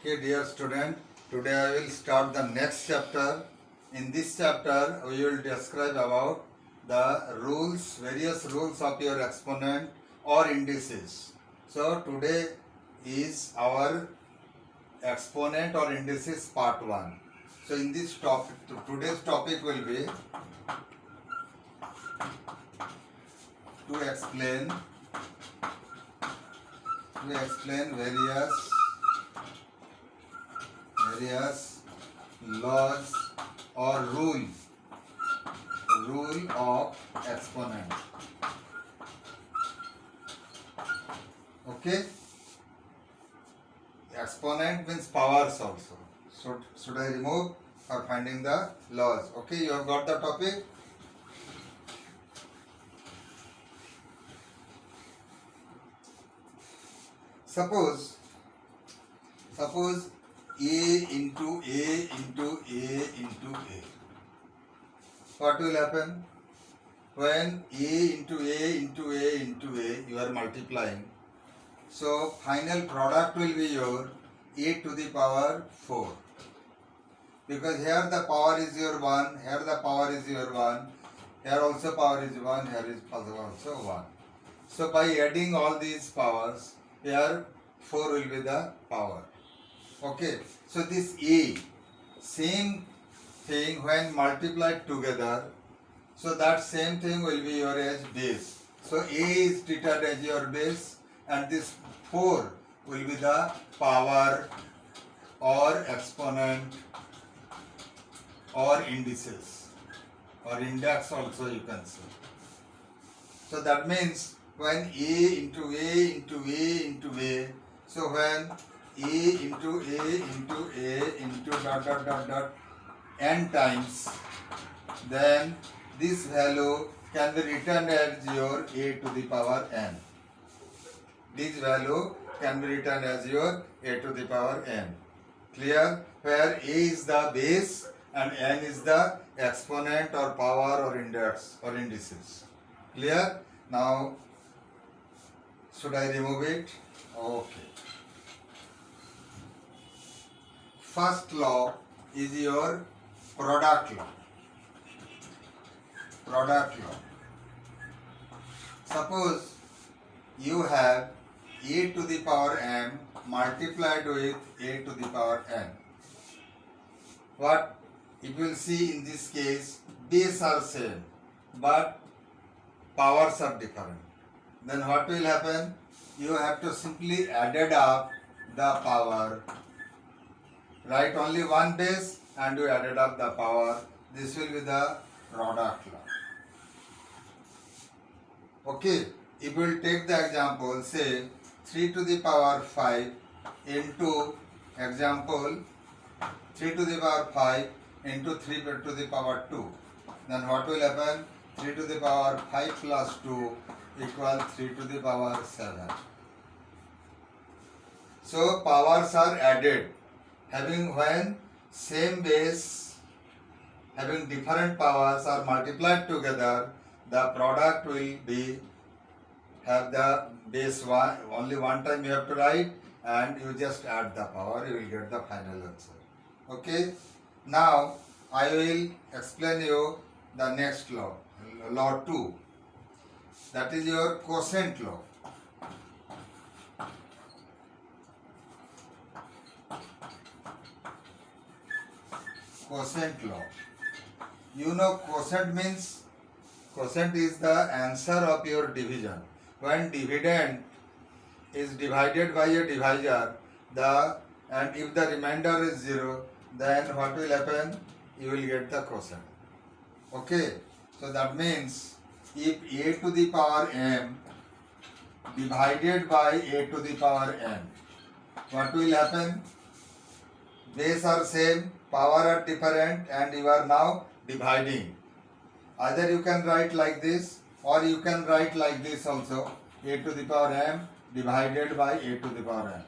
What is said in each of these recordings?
Okay, dear student, today I will start the next chapter. In this chapter, we will describe about the rules, various rules of your exponent or indices. So today is our exponent or indices part 1. So in this topic, today's topic will be to explain various laws or rule of exponent. Okay, exponent means powers also. Should I remove or finding the laws? Okay, you have got the topic. Suppose A into A into A into A. What will happen? When A into A into A into A, you are multiplying. So final product will be your A to the power 4. Because here the power is your 1, here the power is your 1, here also power is 1, here is also 1. So by adding all these powers, here 4 will be the power. Okay, so this A, same thing when multiplied together, so that same thing will be your as base. So A is treated as your base and this 4 will be the power or exponent or indices or index also you can say. So that means when A into A into A into A, so when A into A into A into dot n times, then this value can be written as your A to the power n. This value can be written as your A to the power n. Clear? Where A is the base and n is the exponent or power or index or indices. Clear? Now, should I remove it? Okay. First law is your product law. Product law. Suppose you have A to the power m multiplied with A to the power n. What you will see in this case, base are same but powers are different. Then what will happen? You have to simply added up the power. Write only one base and you added up the power. This will be the product law. Okay, if we will take the example, say 3 to the power 5 into example 3 to the power 5 into 3 to the power 2. Then what will happen? 3 to the power 5 plus 2 equal 3 to the power 7. So powers are added. Having when same base having different powers are multiplied together, the product will be have the base one, only one time you have to write and you just add the power, you will get the final answer. Okay, now I will explain you the next law, law 2, that is your quotient law. Quotient law. You know quotient means, quotient is the answer of your division. When dividend is divided by a divisor, and if the remainder is 0, then what will happen? You will get the quotient. Okay, so that means if A to the power m divided by A to the power n, what will happen? Base are same, power are different, and you are now dividing. Either you can write like this or you can write like this also, A to the power m divided by A to the power n.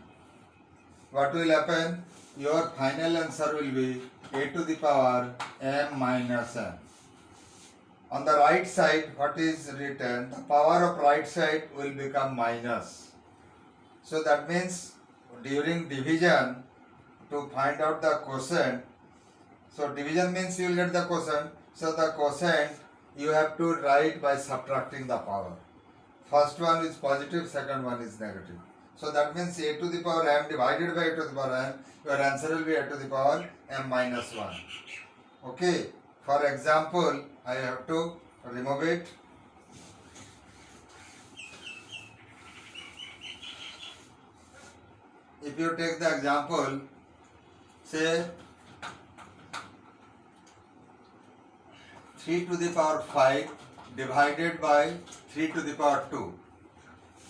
What will happen? Your final answer will be A to the power m minus n. On the right side, what is written? The power of right side will become minus. So that means during division, to find out the quotient. So division means you will get the quotient. So the quotient you have to write by subtracting the power. First one is positive, second one is negative. So that means a to the power m divided by a to the power m. Your answer will be a to the power m minus 1. Okay. For example, I have to remove it. If you take the example, say 3 to the power 5 divided by 3 to the power 2.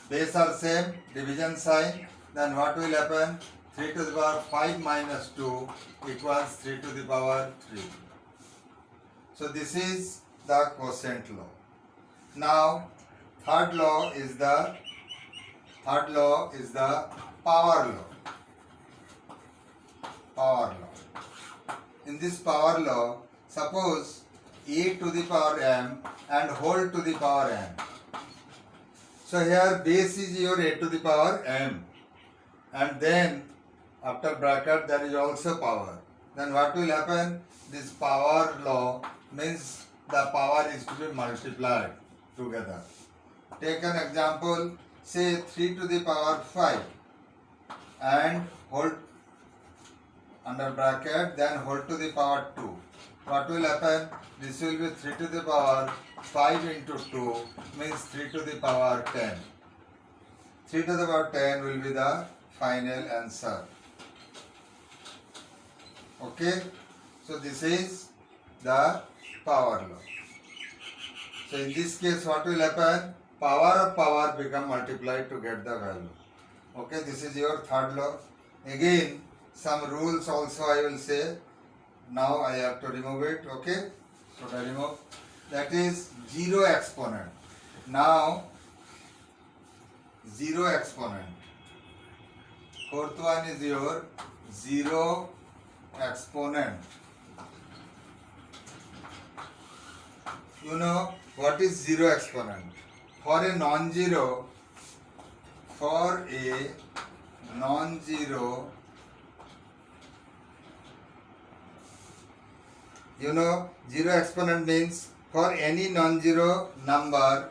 Base are same, division sign, then what will happen? 3 to the power 5 minus 2 equals 3 to the power 3. So this is the quotient law. Now third law is the power law. Power law. In this power law, suppose e to the power m and whole to the power m. So here base is your a to the power m, and then after bracket there is also power. Then what will happen? This power law means the power is to be multiplied together. Take an example, say 3 to the power 5 and whole under bracket, then whole to the power 2. What will happen? This will be 3 to the power 5 into 2 means 3 to the power 10. 3 to the power 10 will be the final answer. Okay, so this is the power law. So in this case what will happen? Power of power become multiplied to get the value. Okay, this is your third law. Again, some rules also I will say. Now I have to remove it. Okay, so I remove. That is zero exponent. Now zero exponent. Fourth one is your zero exponent. You know what is zero exponent? For a non-zero, you know, zero exponent means for any non-zero number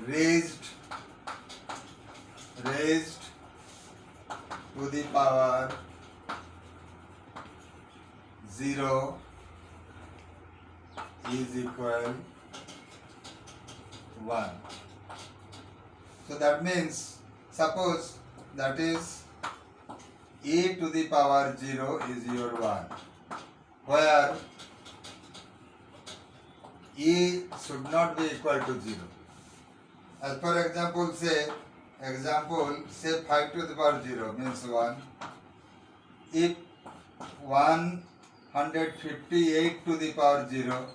raised to the power 0 is equal 1. So that means, suppose that is e to the power 0 is your 1, where e should not be equal to 0. As for example, say 5 to the power 0 means 1. If 158 to the power 0,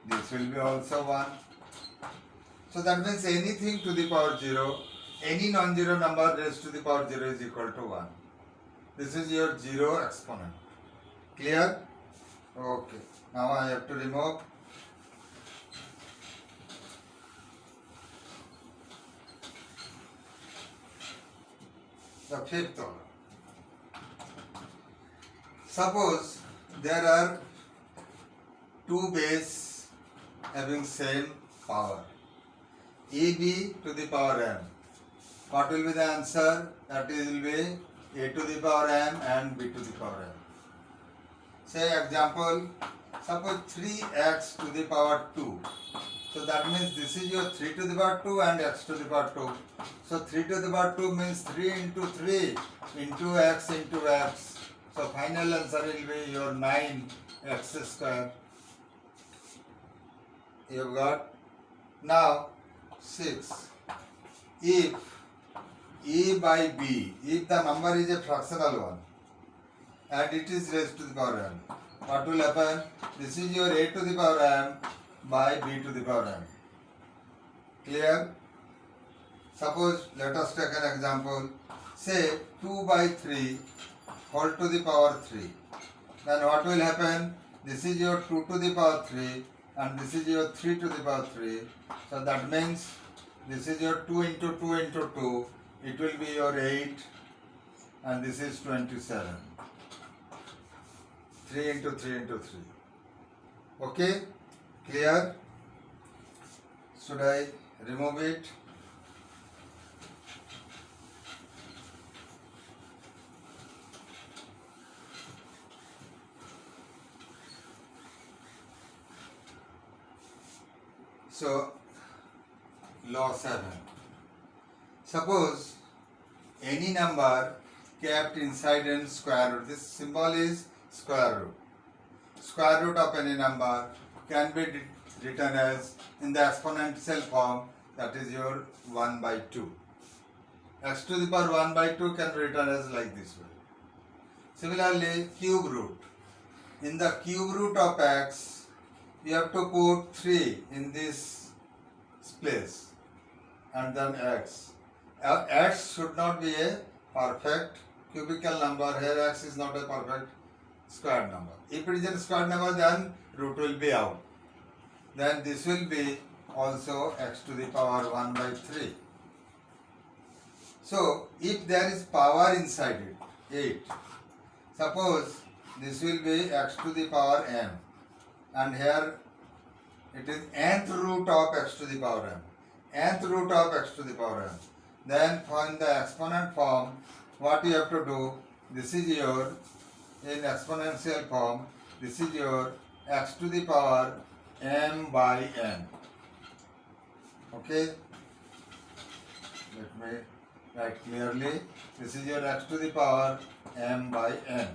this will be also 1. So that means anything to the power 0, any non-zero number raised to the power 0 is equal to 1. This is your zero exponent. Clear? Okay. Now I have to remove. The fifth one. Suppose there are two base having same power, AB to the power m. What will be the answer? That is will be a to the power m and b to the power m. Say example, suppose 3x to the power 2. So that means this is your 3 to the power 2 and x to the power 2. So 3 to the power 2 means 3 into 3 into x into x. So final answer will be your 9x square. You got? Now 6. If e by b, if the number is a fractional one and it is raised to the power m, what will happen? This is your a to the power m by b to the power m. Clear? Suppose let us take an example. Say 2 by 3 whole to the power 3. Then what will happen? This is your 2 to the power 3 and this is your 3 to the power 3. So that means this is your 2 into 2 into 2 it will be your 8 and this is 27. 3 into 3 into 3. Okay, clear? Should I remove it? So, law 7. Suppose any number kept inside in square root. This symbol is square root. Square root of any number can be written as in the exponential form, that is your 1 by 2. X to the power 1 by 2 can be written as like this way. Similarly, cube root. In the cube root of x, you have to put 3 in this place and then x. X should not be a perfect cubical number. Here x is not a perfect square number. If it is a square number, then root will be out. Then this will be also x to the power 1 by 3. So, if there is power inside it, 8. Suppose this will be x to the power m. And here it is nth root of x to the power m. Nth root of x to the power m. Then in the exponent form, what you have to do, this is your, in exponential form, this is your x to the power m by n. Okay? Let me write clearly. This is your x to the power m by n.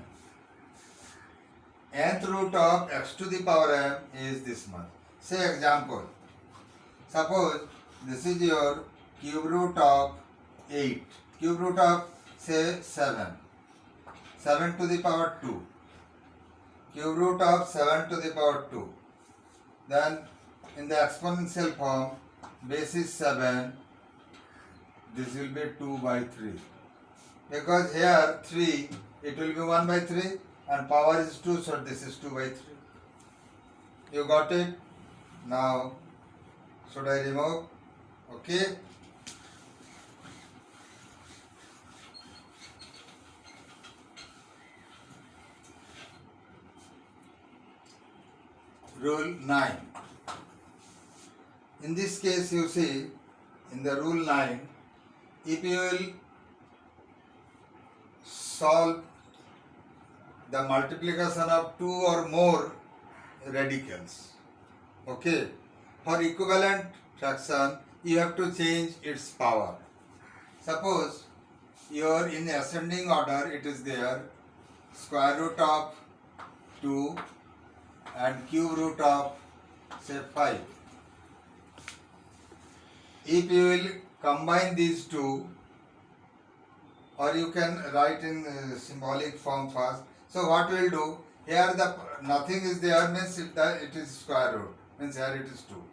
Nth root of x to the power m is this much. Say example. Suppose this is your cube root of 8. Cube root of say 7. 7 to the power 2. Cube root of 7 to the power 2. Then in the exponential form, base is 7. This will be 2 by 3. Because here 3, it will be 1 by 3 and power is 2, so this is 2 by 3. You got it? Now, should I remove? Okay. Rule 9. In this case, you see, in the rule 9, if you will solve the multiplication of 2 or more radicals, okay, for equivalent fraction, you have to change its power. Suppose your in ascending order, it is there square root of 2 and cube root of say 5. If you will combine these two, or you can write in symbolic form first. So what we will do, here the nothing is there means it is square root, means here it is 2.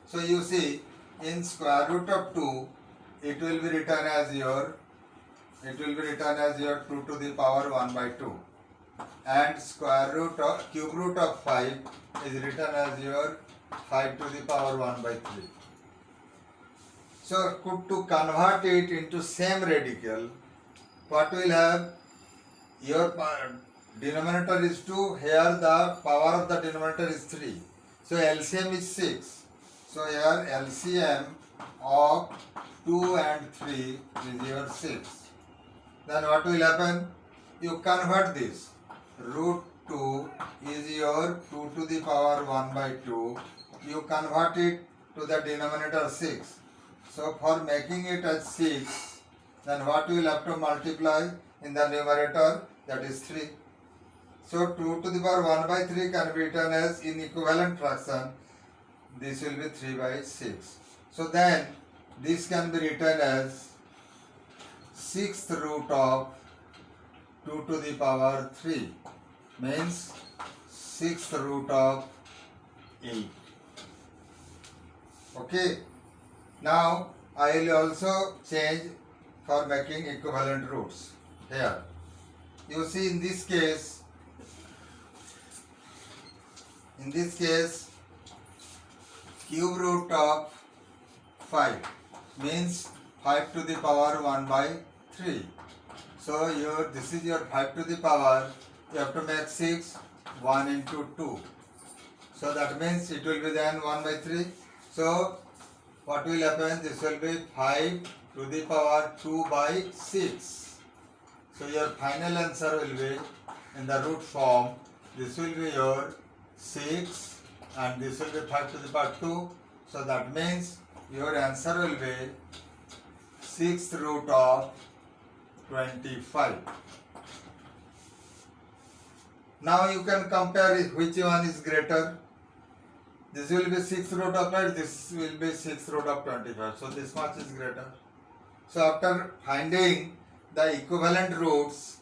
So you see, in square root of 2, it will be written as your 2 to the power 1 by 2. And square root of cube root of 5 is written as your 5 to the power 1 by 3. So to convert it into same radical, what will have, your denominator is 2, here the power of the denominator is 3. So LCM is 6. So here LCM of 2 and 3 is your 6. Then what will happen? You convert this. Root 2 is your 2 to the power 1 by 2. You convert it to the denominator 6. So for making it as 6, then what you will have to multiply in the numerator, that is 3. So 2 to the power 1 by 3 can be written as in equivalent fraction. This will be 3 by 6. So then this can be written as 6th root of 2 to the power 3, means 6th root of 8. Okay. Now I will also change for making equivalent roots here. You see, in this case, cube root of 5 means 5 to the power 1 by 3. So this is your 5 to the power, you have to make 6, 1 into 2. So that means it will be then 1 by 3. So what will happen? This will be 5 to the power 2 by 6. So your final answer will be in the root form. This will be your 6 and this will be 5 to the power 2. So that means your answer will be 6th root of 25. Now you can compare which one is greater. This will be 6th root of 5, this will be 6th root of 25. So this much is greater. So after finding the equivalent roots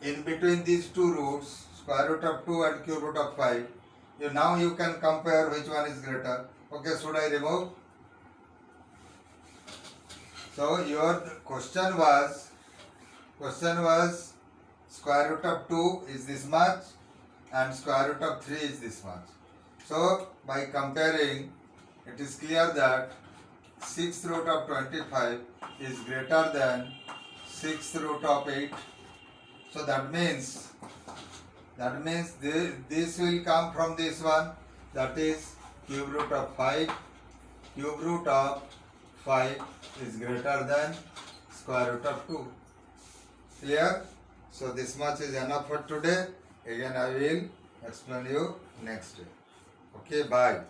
in between these two roots, square root of 2 and cube root of 5, now you can compare which one is greater. Okay, should I remove? So your question was square root of 2 is this much and square root of 3 is this much. So by comparing, it is clear that 6th root of 25 is greater than 6th root of 8. So that means this will come from this one, that is cube root of 5. Cube root of 5 is greater than square root of 2. Clear? So this much is enough for today. Again I will explain you next day. Okay, bye.